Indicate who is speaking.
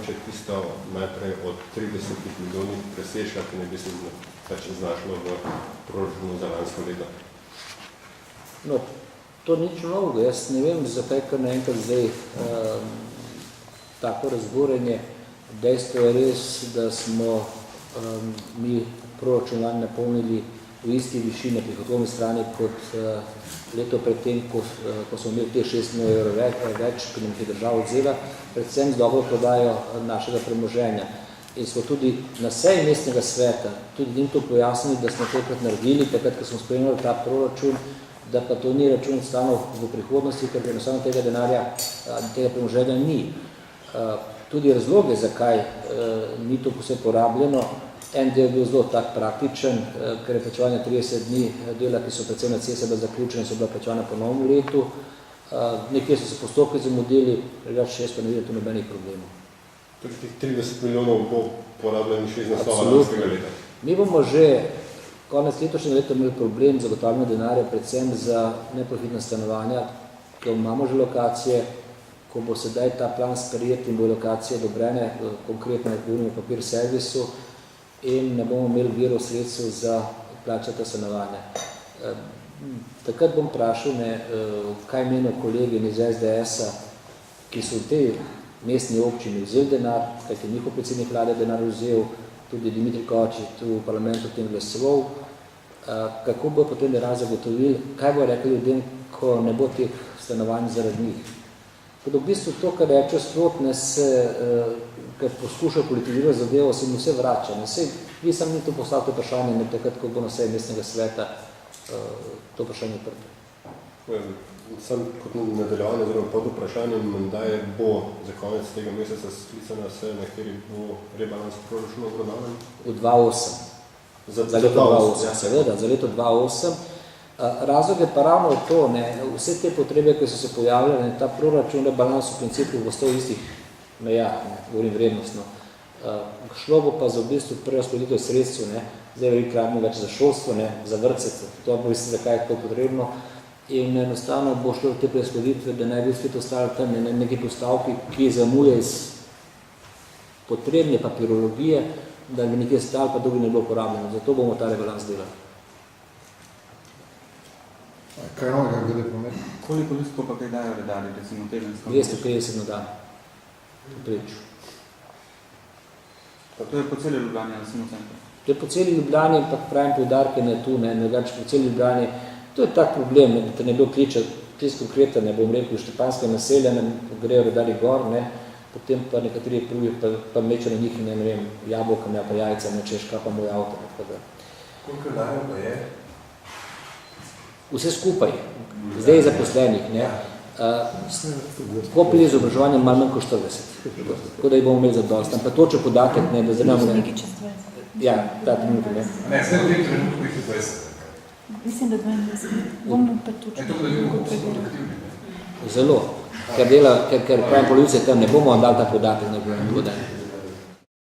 Speaker 1: mogoče tisto najprej od 30 milijonih presežka, ki ne bi se pač znašlo v proračunu za lansko leto?
Speaker 2: No, to nič mnogo. Jaz ne vem, zakaj kar naenkrat zdaj tako razburjenje. Dejstvo je res, da smo mi proračun lani napolnili v isti višini prihodkovni strani kot leto predtem, ko smo imeli te 6 milijonov več, ki nam je država odzela, predvsem z dobro prodajo našega premoženja. In smo tudi na seji mestnega sveta tudi njim to pojasnili, da smo tokrat naredili, takrat, ko smo spremljali ta proračun, da pa to ni račun stanov v prihodnosti, ker enostavno tega denarja, tega premoženja ni. Tudi razloge, zakaj ni to vse porabljeno, en del je bil zelo tak praktičen, ker je plačevanje 30 dni dela, ki so predvsem na CSB zaključene, so bila plačevana po novem letu. Nekje so se postopki zamudili, drugače jaz pa ne vidim tu nobenih problemov.
Speaker 1: Tudi teh 30 milijonov bo porabljeni še iz naslova lanskega leta.
Speaker 2: Mi bomo že konec letošnjega leta imeli problem zagotavljanja denarja predvsem za neprofitna stanovanja, ker imamo že lokacije, ko bo sedaj ta plan sprejet in bo lokacije odobrene, konkretno na papir servisu, in ne bomo imeli virov sredstev za plačati stanovanja. Takrat bom vprašal, kaj menijo kolegi iz SDS-a, ki so v tej mestni občini vzeli denar, kajti njihov predsednik vlade denar vzel, tudi Dimitrij Kovačič tu v parlamentu tem glasoval, kako bo potem denar zagotovili, kaj bo rekli ljudem, ko ne bo teh stanovanj zaradi njih. V bistvu to, kar reče sprotne, ker poskuša politizirati zadevo, se mu vse vrača. Vi sam ni to postavil vprašanje, takrat, ko bo na seji mestnega sveta to vprašanje odprto.
Speaker 1: Sam kot nadaljevanje oziroma pod vprašanjem, menda bo za konec tega meseca sklicana seja, na kateri bo rebalans proračuna obravnavan?
Speaker 2: V 2008. Za leto 2008, seveda, za leto 2008. Razlog je pa ravno to, vse te potrebe, ki so se pojavljale, ta proračun, rebalans v principu bo stal istih mejah, govorim vrednostno. Šlo bo pa za v bistvu prerazporeditev sredstev, zdaj veliko rabimo več za šolstvo, za vrtce, to bo mislim, zakaj je to potrebno. In enostavno bo šlo te prerazporeditve, da ne bi spet ostali tam neki postavki, ki zamuje iz potrebne papirologije, da bi nekje stali, pa drugi ne bilo porabljeno. Zato bomo ta rebalans delali.
Speaker 3: Kaj novega glede prometa?
Speaker 4: Koliko listov pa kaj dajo redarji, recimo tedensko?
Speaker 2: 250 na dan. Poprečju.
Speaker 4: To je po celi Ljubljani, ali samo centru?
Speaker 2: To je po celi Ljubljani, ampak pravim poudarke ne tu, drugače po celi Ljubljani. To je tak problem, da te ne bo kličati, čisto konkretno, ne bom rekel, štepanske naselja, grejo redarji gor, potem pa nekateri pruji pa mečo na njih, ne vem, jabolka, pa jajca, češ, kaj pa moj avto.
Speaker 1: Koliko denarja pa je?
Speaker 2: Vse skupaj, zdaj je zaposlenih, ko pride izobraževanje manj kot 40, tako da jih bomo imeli za dost. Ampak točen podatek, da zdaj nam
Speaker 5: nekaj čez 20.
Speaker 2: Ja, ta trenutek,
Speaker 6: Ne, zdaj v tem trenutku jih je 20.
Speaker 5: Mislim, da 22. Bomo pa točno preverili.
Speaker 2: Zelo, ker pravim policija tam ne bomo dali ta podatek, ne bomo dali.